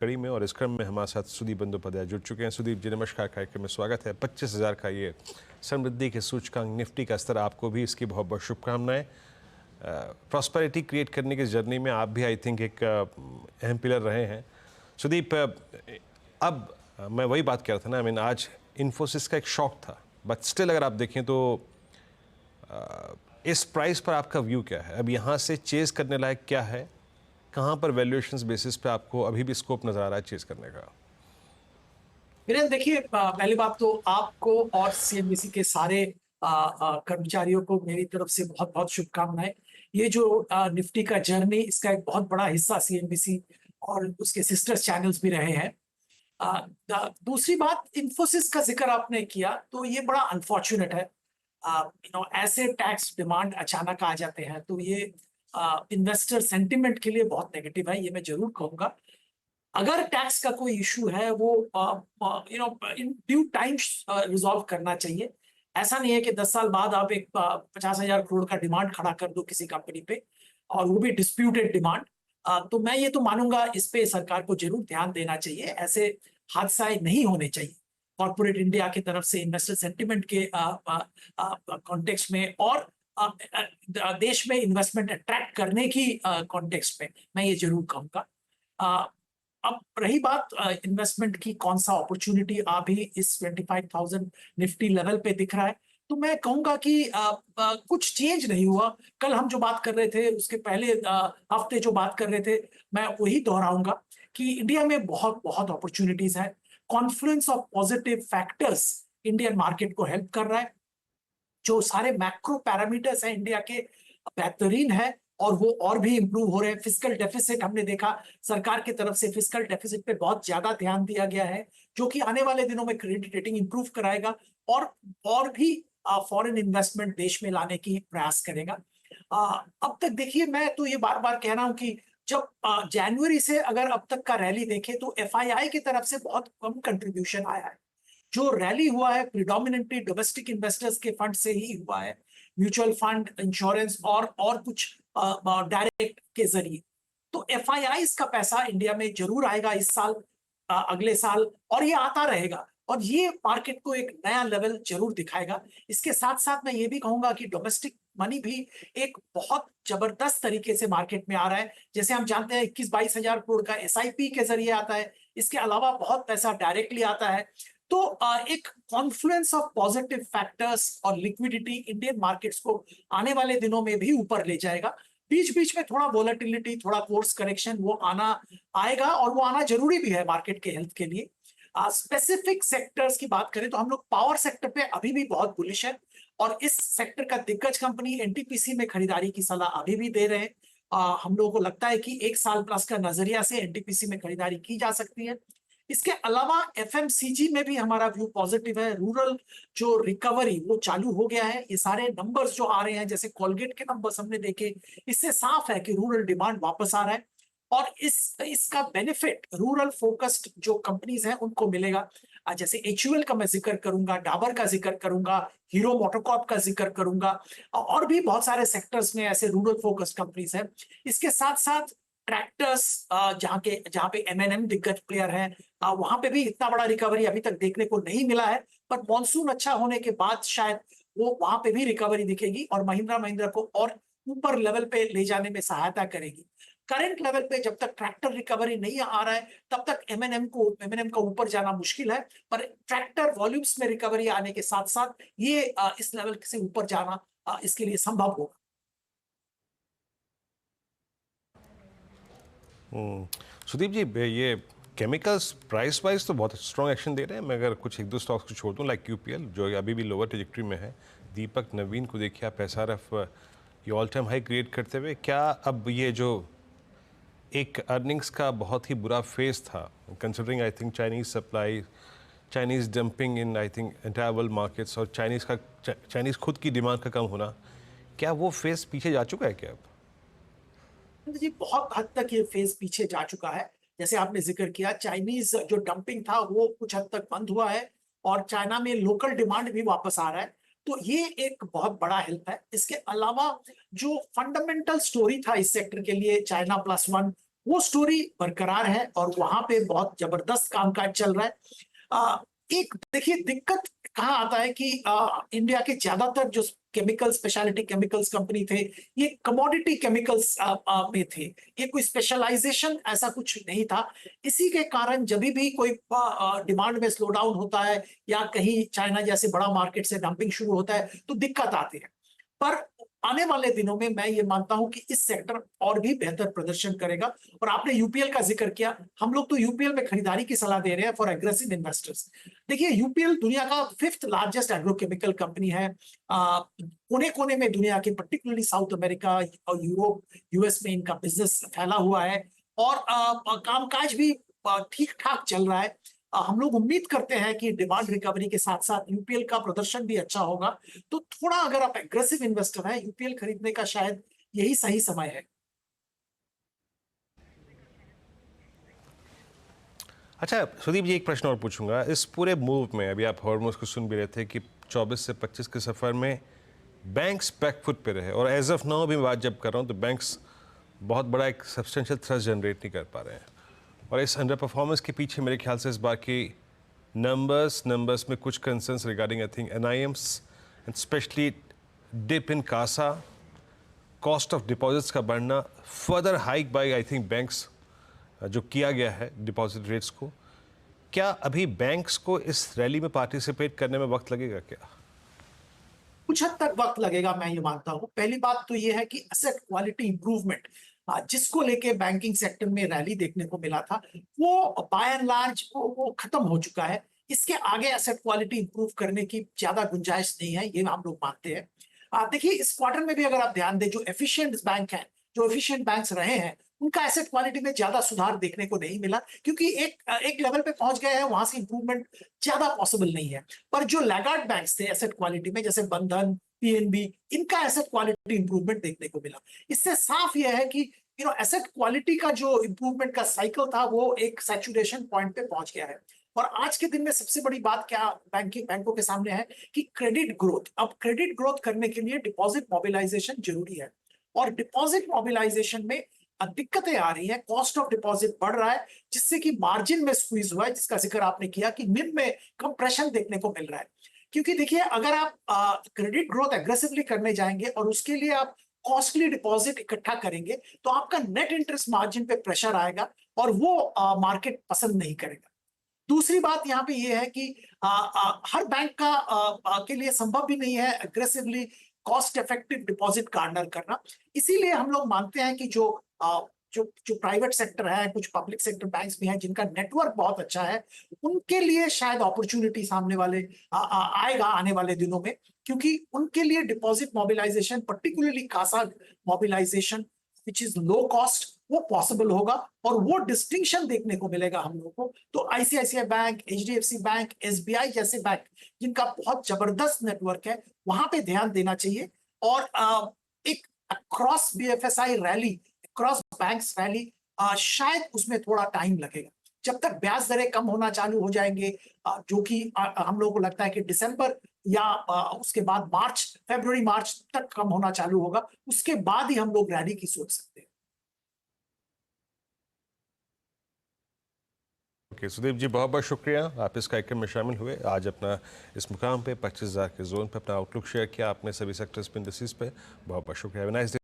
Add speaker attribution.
Speaker 1: कड़ी में और इस क्रम में हमारे साथ सुदीप बंदोपाध्याय जुड़ चुके हैं। सुदीप जी नमस्कार, कार्यक्रम में स्वागत है। 25,000 का ये समृद्धि के सूचकांक निफ्टी का स्तर, आपको भी इसकी बहुत बहुत शुभकामनाएं। प्रॉस्पेरिटी क्रिएट करने की जर्नी में आप भी आई थिंक एक अहम पिलर रहे हैं। सुदीप, अब मैं वही बात कर रहा था ना, आज इन्फोसिस का एक शॉक था, बट स्टिल अगर आप देखें तो इस प्राइस पर आपका व्यू क्या है? अब यहाँ से चेज करने लायक क्या है? कहाँ पर वैल्यूएशंस बेसिस पे आपको अभी भी स्कोप नजर आ रहा है चेज करने का?
Speaker 2: वीरेंद्र, देखिए, पहली बात तो आपको और सीएनबीसी के सारे कर्मचारियों को मेरी तरफ से बहुत बहुत शुभकामनाएं। ये जो निफ्टी का जर्नी, इसका एक बहुत बड़ा हिस्सा सीएनबीसी और उसके सिस्टर चैनल्स भी रहे हैं। दूसरी बात, इन्फोसिस का जिक्र आपने किया तो ये बड़ा अनफॉर्चुनेट है। ऐसे टैक्स डिमांड अचानक आ जाते हैं तो ये इन्वेस्टर सेंटिमेंट के लिए बहुत नेगेटिव है, ये मैं जरूर कहूंगा। अगर टैक्स का कोई इशू है वो इन ड्यू टाइम रिजॉल्व करना चाहिए। ऐसा नहीं है कि 10 साल बाद आप एक 50,000 करोड़ का डिमांड खड़ा कर दो किसी कंपनी पे, और वो भी डिस्प्यूटेड डिमांड। तो मैं ये तो मानूंगा इस पे सरकार को जरूर ध्यान देना चाहिए। ऐसे हादसे नहीं होने चाहिए कॉर्पोरेट इंडिया की तरफ से इन्वेस्टर सेंटिमेंट के कॉन्टेक्स्ट में, और देश में इन्वेस्टमेंट अट्रैक्ट करने की कॉन्टेक्स्ट में मैं ये जरूर कहूंगा। अब रही बात इन्वेस्टमेंट की, कौन सा अपॉर्चुनिटी अभी इस 25,000 निफ्टी लेवल पे दिख रहा है, तो मैं कहूंगा कि कुछ चेंज नहीं हुआ। कल हम जो बात कर रहे थे, उसके पहले हफ्ते जो बात कर रहे थे, मैं वही दोहराऊंगा कि इंडिया में बहुत बहुत अपॉर्चुनिटीज है। Confluence of positive factors Indian market को हेल्प कर रहा है। जो सारे मैक्रो पैरामीटर्स हैं इंडिया के, बेहतरीन है, और वो और भी इंप्रूव हो रहे हैं। फिस्कल डेफिसिट हमने देखा, सरकार की तरफ से फिस्कल डेफिसिट पे बहुत ज्यादा ध्यान दिया गया है, जो कि आने वाले दिनों में क्रेडिट रेटिंग इंप्रूव कराएगा और भी फॉरेन इन्वेस्टमेंट देश में लाने की प्रयास करेगा। अब तक देखिए, मैं तो ये बार बार कह रहा हूं कि जब जनवरी से अगर अब तक का रैली देखें तो एफआईआई की तरफ से बहुत कम कंट्रीब्यूशन आया है। जो रैली हुआ है प्रिडोमिनेंटली डोमेस्टिक इन्वेस्टर्स के फंड से ही हुआ है, म्यूचुअल फंड, इंश्योरेंस और कुछ डायरेक्ट के जरिए। तो एफआईआई का पैसा इंडिया में जरूर आएगा इस साल, अगले साल, और ये आता रहेगा, और ये मार्केट को एक नया लेवल जरूर दिखाएगा। इसके साथ साथ मैं ये भी कहूंगा कि डोमेस्टिक मनी भी एक बहुत जबरदस्त तरीके से मार्केट में आ रहा है। जैसे हम जानते हैं 21-22 हजार करोड़ का एसआईपी के जरिए आता है, इसके अलावा बहुत पैसा डायरेक्टली आता है। तो एक कॉन्फ्लुएंस ऑफ पॉजिटिव फैक्टर्स और लिक्विडिटी इंडियन मार्केट्स को आने वाले दिनों में भी ऊपर ले जाएगा। बीच बीच में थोड़ा वोलेटिलिटी, थोड़ा कोर्स करेक्शन वो आएगा, और वो आना जरूरी भी है मार्केट के हेल्थ के लिए। स्पेसिफिक सेक्टर्स की बात करें तो हम लोग पावर सेक्टर पे अभी भी बहुत बुलिश है, और इस सेक्टर का दिग्गज कंपनी एनटीपीसी में खरीदारी की सलाह अभी भी दे रहे हैं। हम लोगों को लगता है कि 1 साल प्लस का नजरिया से एनटीपीसी में खरीदारी की जा सकती है। इसके अलावा एफएमसीजी में भी हमारा व्यू पॉजिटिव है। रूरल जो रिकवरी वो चालू हो गया है। ये सारे नंबर्स जो आ रहे हैं, जैसे कोलगेट के नंबर्स हमने देखे, इससे साफ है कि रूरल डिमांड वापस आ रहा है, और इसका बेनिफिट रूरल फोकस्ड जो कंपनीज हैं उनको मिलेगा। जैसे एचयूएल का मैं जिक्र करूंगा, डाबर का जिक्र करूंगा, हीरो मोटोकॉर्प का जिक्र करूंगा, और भी बहुत सारे सेक्टर्स में ऐसे रूरल फोकस्ड कंपनीज हैं। इसके साथ साथ ट्रैक्टर्स, जहां पे एमएनएम दिग्गज प्लेयर है, वहां पे भी इतना बड़ा रिकवरी अभी तक देखने को नहीं मिला है, पर मॉनसून अच्छा होने के बाद शायद वो वहां पे भी रिकवरी दिखेगी और महिंद्रा महिंद्रा को और ऊपर लेवल पे ले जाने में सहायता करेगी। करंट लेवल पे जब तक ट्रैक्टर रिकवरी नहीं आ रहा है, तब तक एमएनएम का ऊपर जाना मुश्किल है, पर ट्रैक्टर वॉल्यूम्स में रिकवरी आने के साथ साथ ये इस लेवल से ऊपर जाना इसके लिए संभव होगा।
Speaker 1: सुदीप जी, ये केमिकल्स प्राइस वाइज तो बहुत स्ट्रॉन्ग एक्शन दे रहे हैं। मैं अगर कुछ एक दो स्टॉक्स को छोड़ दूं, लाइक यूपीएल जो अभी भी लोअर ट्रेजेक्ट्री में है, दीपक नवीन को देखिए आप, एसआरएफ ये ऑल टाइम हाई क्रिएट करते हुए, क्या अब ये जो एक अर्निंग्स का बहुत ही बुरा फेज था, considering I think Chinese supply, Chinese dumping in I think entire world markets, और चाइनीज खुद की डिमांड का कम होना, क्या वो फेज पीछे जा चुका है क्या अब?
Speaker 2: जी, बहुत हद तक ये फेज पीछे जा चुका है। जैसे आपने जिक्र किया, चाइनीज जो डंपिंग था वो कुछ हद तक बंद हुआ है, और चाइना में लोकल डिमांड भी वापस आ रहा है, तो ये एक बहुत बड़ा हेल्प है। इसके अलावा जो फंडामेंटल स्टोरी था इस सेक्टर के लिए, चाइना प्लस वन, वो स्टोरी बरकरार है और वहां पे बहुत जबरदस्त कामकाज चल रहा है। एक देखिए दिक्कत कहाँ आता है कि इंडिया के ज्यादातर जो केमिकल स्पेशलिटी केमिकल्स कंपनी थे, ये कमोडिटी केमिकल्स में थे। ये कोई स्पेशलाइजेशन ऐसा कुछ नहीं था। इसी के कारण जब भी कोई डिमांड में स्लो डाउन होता है या कहीं चाइना जैसे बड़ा मार्केट से डंपिंग शुरू होता है तो दिक्कत आती है। पर आने वाले दिनों में मैं ये मानता हूं कि इस सेक्टर और भी बेहतर प्रदर्शन करेगा। और आपने यूपीएल का जिक्र किया, हम लोग तो यूपीएल में खरीदारी की सलाह दे रहे हैं फॉर एग्रेसिव इन्वेस्टर्स। देखिए यूपीएल दुनिया का 5th लार्जेस्ट एग्रोकेमिकल कंपनी है। कोने कोने में दुनिया के पर्टिकुलरली साउथ अमेरिका और यूरोप यूएस में इनका बिजनेस फैला हुआ है और कामकाज भी ठीक ठाक चल रहा है। हम लोग उम्मीद करते हैं कि डिमांड रिकवरी के साथ साथ यूपीएल का प्रदर्शन भी अच्छा होगा। तो थोड़ा अगर आप एग्रेसिव इन्वेस्टर हैं, यूपीएल खरीदने का शायद यही सही समय है।
Speaker 1: अच्छा सुदीप जी, एक प्रश्न और पूछूंगा। इस पूरे मूव में अभी आप हॉर्मोज को सुन भी रहे थे कि 24 से 25 के सफ़र में बैंक्स बैकफुट पे रहे, और एज ऑफ नाउ भी मैं बात जब कर रहा हूँ तो बैंक्स बहुत बड़ा एक सब्सटेंशियल थ्रस्ट जनरेट नहीं कर पा रहे हैं। और इस अंडर परफॉर्मेंस के पीछे मेरे ख्याल से इस बार की नंबर्स में कुछ concerns regarding I think NIMs and specially dip in CASA, cost of deposits का बढ़ना, further hike by I think banks जो किया गया है डिपॉजिट रेट्स को। क्या अभी बैंक्स को इस रैली में पार्टिसिपेट करने में वक्त लगेगा क्या?
Speaker 2: कुछ हद तक वक्त लगेगा, मैं ये मानता हूं। पहली बात तो ये है कि एसेट क्वालिटी इंप्रूवमेंट जिसको लेके बैंकिंग सेक्टर में रैली देखने को मिला था, वो बाय एंड लार्ज वो खत्म हो चुका है। इसके आगे एसेट क्वालिटी इंप्रूव करने की ज्यादा गुंजाइश नहीं है, ये हम लोग मानते हैं। देखिए इस क्वार्टर में भी अगर आप ध्यान दें, जो एफिशिएंट बैंक हैं, जो एफिशिएंट बैंक्स रहे हैं, उनका एसेट क्वालिटी में ज्यादा सुधार देखने को नहीं मिला, क्योंकि एक लेवल पे पहुंच गए हैं, वहां से इंप्रूवमेंट ज्यादा पॉसिबल नहीं है। पर जो लैगार्ड बैंक्स थे एसेट क्वालिटी में, जैसे बंधन, पीएनबी, इनका एसेट क्वालिटी इंप्रूवमेंट देखने को मिला। इससे साफ यह है कि एसेट क्वालिटी का जो इंप्रूवमेंट का साइकिल था वो एक सैचुरेशन पॉइंट पे पहुंच गया है। और आज के दिन में सबसे बड़ी बात क्या बैंकों के सामने है कि क्रेडिट ग्रोथ। अब क्रेडिट ग्रोथ करने के लिए डिपॉजिट मोबिलाइजेशन जरूरी है, और डिपॉजिट मोबिलाइजेशन में दिक्कतें आ रही है। कॉस्ट ऑफ डिपॉजिट बढ़ रहा है, जिससे कि मार्जिन में स्क्वीज हुआ है, जिसका जिक्र आपने किया कि निम में कंप्रेशन देखने को मिल रहा है। क्योंकि देखिए अगर आप क्रेडिट ग्रोथ एग्रेसिवली करने जाएंगे और उसके लिए आप कॉस्टली डिपॉजिट इकट्ठा करेंगे, तो आपका नेट इंटरेस्ट मार्जिन पे प्रेशर आएगा और वो मार्केट पसंद नहीं करेगा। दूसरी बात यहाँ पे ये है कि हर बैंक के लिए संभव भी नहीं है aggressively cost effective deposit Garner करना। इसीलिए हम लोग मानते हैं कि जो प्राइवेट सेक्टर है, कुछ पब्लिक सेक्टर बैंक्स भी हैं जिनका नेटवर्क बहुत अच्छा है, उनके लिए शायद अपॉर्चुनिटी सामने वाले आएगा आने वाले दिनों में, क्योंकि उनके लिए deposit mobilisation, particularly CASA mobilisation which is low cost, वो पॉसिबल होगा। और वो डिस्टिंक्शन देखने को मिलेगा हम लोगों को। तो ICICI bank, HDFC bank, SBI जैसे बैंक जिनका बहुत जबरदस्त नेटवर्क है, वहां पे ध्यान देना चाहिए। और एक cross BFSI rally, cross banks rally, शायद उसमें थोड़ा टाइम लगेगा। जब तक ब्याज दरें कम होना चालू हो जाएंगे, जो कि हम लोगों को लगता है कि दिसंबर या उसके बाद फरवरी मार्च तक कम होना चालू होगा, उसके बाद ही हम लोग रैली की सोच सकते हैं।
Speaker 1: ओके सुदीप जी, बहुत बहुत शुक्रिया, आप इस कार्यक्रम में शामिल हुए। आज अपना इस मुकाम पे 25,000 के जोन पे अपना आउटलुक शेयर किया आपने सभी सेक्टर्स पे इंडस्ट्रीज पे। बहुत बहुत शुक्रिया।